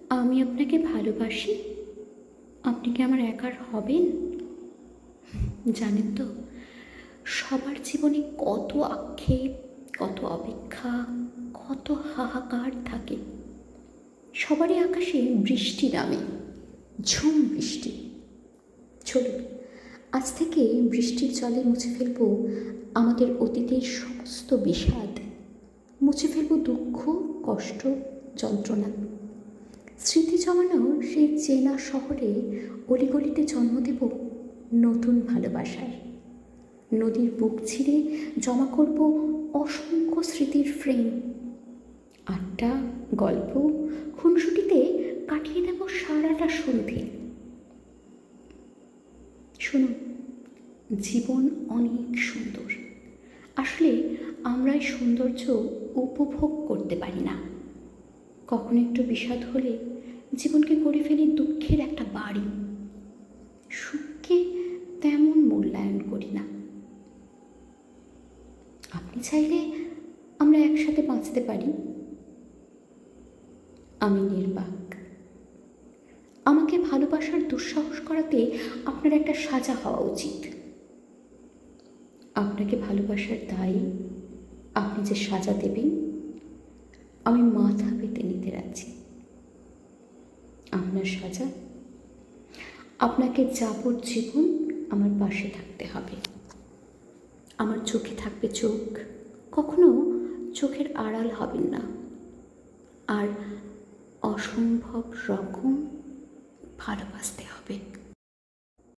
আমি আপনাকে ভালোবাসি, আপনি কি আমার একার হবেন? জানেন তো, সবার জীবনে কত আক্ষেপ, কত অপেক্ষা, কত হাহাকার থাকে। সবারই আকাশে বৃষ্টি নামে, ঝুম বৃষ্টি। চলুন, আজ থেকে বৃষ্টির জলে মুছে ফেলব আমাদের অতীতের সমস্ত বিষাদ, মুছে ফেলব দুঃখ, কষ্ট, যন্ত্রণা। স্মৃতি জমানো সেই চেনা শহরে অলিগলিতে জন্ম দেব নতুন ভালোবাসার। নদীর বুক ছিঁড়ে জমা করব অসংখ্য স্মৃতির ফ্রেম। আড্ডা, গল্প, খুনসুটিতে কাটিয়ে দেব সারাটা সন্ধে। শুনুন, জীবন অনেক সুন্দর। আসলে আমরাই সৌন্দর্য উপভোগ করতে পারি না। কখনো একটু বিষাদ হলে জীবনকে করে ফেলি দুঃখের একটা বাড়ি। সুখকে তেমন মূল্যায়ন করি না। আপনি চাইলে আমরা একসাথে বাঁচতে পারি। আমি নির্বাক। আমাকে ভালোবাসার দুঃসাহস করাতে আপনার একটা সাজা হওয়া উচিত। আপনাকে ভালোবাসার দায়ী আপনি যে সাজা দেবেন, আমি মাথা পেতে নিতে রাজি। আপনার সাজা, আপনাকে যাবজ্জীবন আমার পাশে থাকতে হবে। আমার চোখে থাকবে চোখ, কখনো চোখের আড়াল হবেন না। আর অসম্ভব রকম ভালোবাসতে হবে।